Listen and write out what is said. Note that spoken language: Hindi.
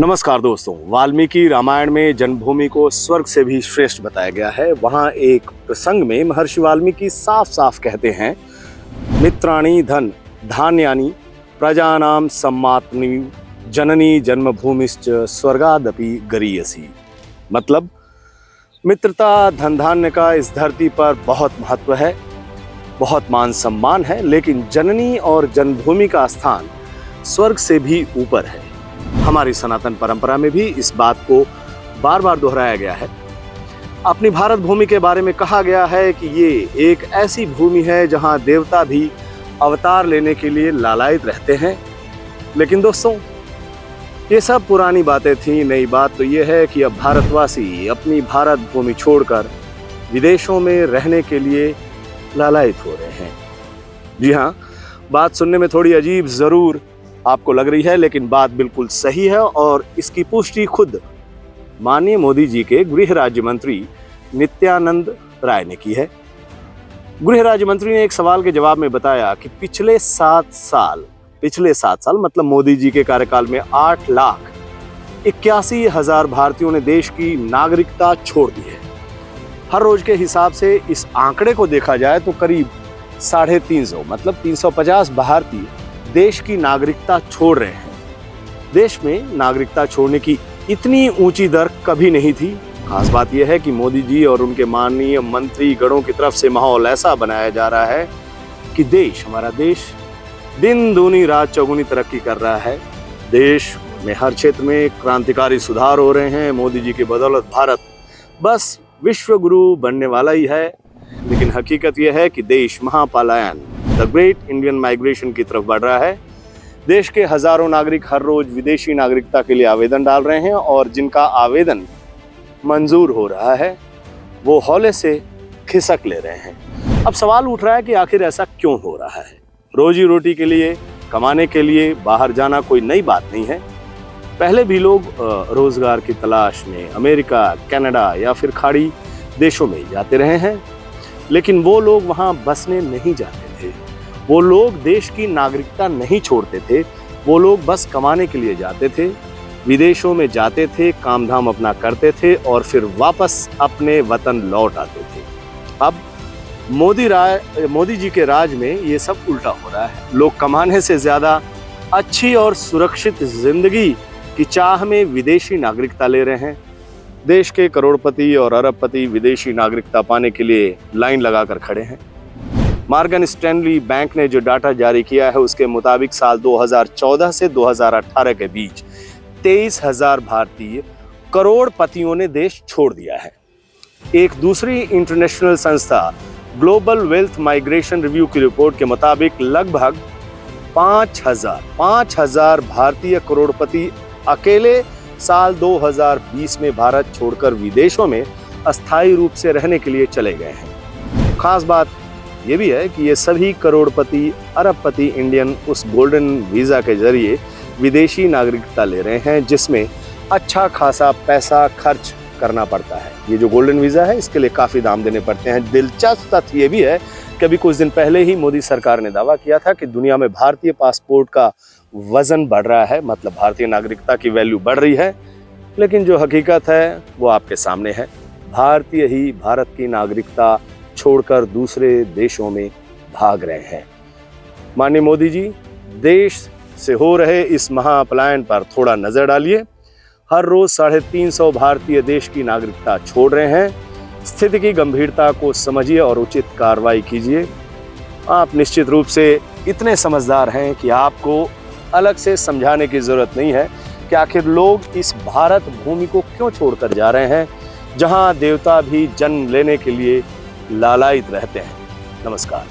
नमस्कार दोस्तों, वाल्मीकि रामायण में जन्मभूमि को स्वर्ग से भी श्रेष्ठ बताया गया है। वहाँ एक प्रसंग में महर्षि वाल्मीकि साफ साफ कहते हैं, मित्राणि धन धान्यानि प्रजानाम सम्मातनी जननी जन्मभूमिश्च स्वर्गादपि गरीयसी। मतलब मित्रता धन धान्य का इस धरती पर बहुत महत्व है, बहुत मान सम्मान है, लेकिन जननी और जन्मभूमि का स्थान स्वर्ग से भी ऊपर है। हमारी सनातन परंपरा में भी इस बात को बार बार दोहराया गया है। अपनी भारत भूमि के बारे में कहा गया है कि ये एक ऐसी भूमि है जहां देवता भी अवतार लेने के लिए लालायित रहते हैं। लेकिन दोस्तों, ये सब पुरानी बातें थी। नई बात तो ये है कि अब भारतवासी अपनी भारत भूमि छोड़कर विदेशों में रहने के लिए लालायित हो रहे हैं। जी हाँ, बात सुनने में थोड़ी अजीब जरूर आपको लग रही है, लेकिन बात बिल्कुल सही है और इसकी पुष्टि खुद माननीय मोदी जी के गृह राज्य मंत्री नित्यानंद राय ने की है। गृह राज्य मंत्री ने एक सवाल के जवाब में बताया कि पिछले 7 साल मतलब मोदी जी के कार्यकाल में 8,81,000 भारतीयों ने देश की नागरिकता छोड़ दी है। हर रोज के हिसाब से इस आंकड़े को देखा जाए तो करीब 350 मतलब 350 भारतीय देश की नागरिकता छोड़ रहे हैं। देश में नागरिकता छोड़ने की इतनी ऊंची दर कभी नहीं थी। खास बात यह है कि मोदी जी और उनके माननीय मंत्री गणों की तरफ से माहौल ऐसा बनाया जा रहा है कि हमारा देश दिन दूनी रात चौगुनी तरक्की कर रहा है। देश में हर क्षेत्र में क्रांतिकारी सुधार हो रहे हैं। मोदी जी की बदौलत भारत बस विश्व गुरु बनने वाला ही है। लेकिन हकीकत यह है कि देश Mahapalayana the great Indian migration की तरफ बढ़ रहा है। देश के हजारों नागरिक हर रोज विदेशी नागरिकता के लिए आवेदन डाल रहे हैं और जिनका आवेदन मंजूर हो रहा है वो हौले से खिसक ले रहे हैं। अब सवाल उठ रहा है कि आखिर ऐसा क्यों हो रहा है। रोजी रोटी के लिए, कमाने के लिए बाहर जाना कोई नई बात नहीं है। पहले भी लोग रोजगार की तलाश में अमेरिका, कनाडा या फिर खाड़ी देशों में जाते रहे हैं, लेकिन वो लोग वहां बसने नहीं जाते थे। वो लोग देश की नागरिकता नहीं छोड़ते थे। वो लोग बस कमाने के लिए जाते थे, विदेशों में जाते थे, काम धाम अपना करते थे और फिर वापस अपने वतन लौट आते थे। अब मोदी जी के राज में ये सब उल्टा हो रहा है। लोग कमाने से ज्यादा अच्छी और सुरक्षित जिंदगी की चाह में विदेशी नागरिकता ले रहे हैं। देश के करोड़पति और अरबपति विदेशी नागरिकता पाने के लिए लाइन लगाकर खड़े हैं। मॉर्गन स्टैनली बैंक ने जो डाटा जारी किया है उसके मुताबिक साल 2014 से 2018 के बीच 23,000 भारतीय करोड़पतियों ने देश छोड़ दिया है। एक दूसरी इंटरनेशनल संस्था ग्लोबल वेल्थ माइग्रेशन रिव्यू की रिपोर्ट के मुताबिक लगभग 5,000 भारतीय करोड़पति अकेले साल 2020 में भारत छोड़कर विदेशों में अस्थायी रूप से रहने के लिए चले गए हैं। खास बात यह भी है कि ये सभी करोड़पति अरबपति इंडियन उस गोल्डन वीजा के जरिए विदेशी नागरिकता ले रहे हैं, जिसमें अच्छा खासा पैसा खर्च करना पड़ता है। ये जो गोल्डन वीजा है इसके लिए काफी दाम देने पड़ते हैं। दिलचस्प तथ्य ये भी है कि अभी कुछ दिन पहले ही मोदी सरकार ने दावा किया था कि दुनिया में भारतीय पासपोर्ट का वजन बढ़ रहा है, मतलब भारतीय नागरिकता की वैल्यू बढ़ रही है। लेकिन जो हकीकत है वो आपके सामने है। भारतीय ही भारत की नागरिकता छोड़कर दूसरे देशों में भाग रहे हैं। माननीय मोदी जी, देश से हो रहे इस महापलायन पर थोड़ा नजर डालिए। हर रोज 350 भारतीय देश की नागरिकता छोड़ रहे हैं। स्थिति की गंभीरता को समझिए और उचित कार्रवाई कीजिए। आप निश्चित रूप से इतने समझदार हैं कि आपको अलग से समझाने की जरूरत नहीं है कि आखिर लोग इस भारत भूमि को क्यों छोड़कर जा रहे हैं, जहां देवता भी जन्म लेने के लिए लालायित रहते हैं। नमस्कार।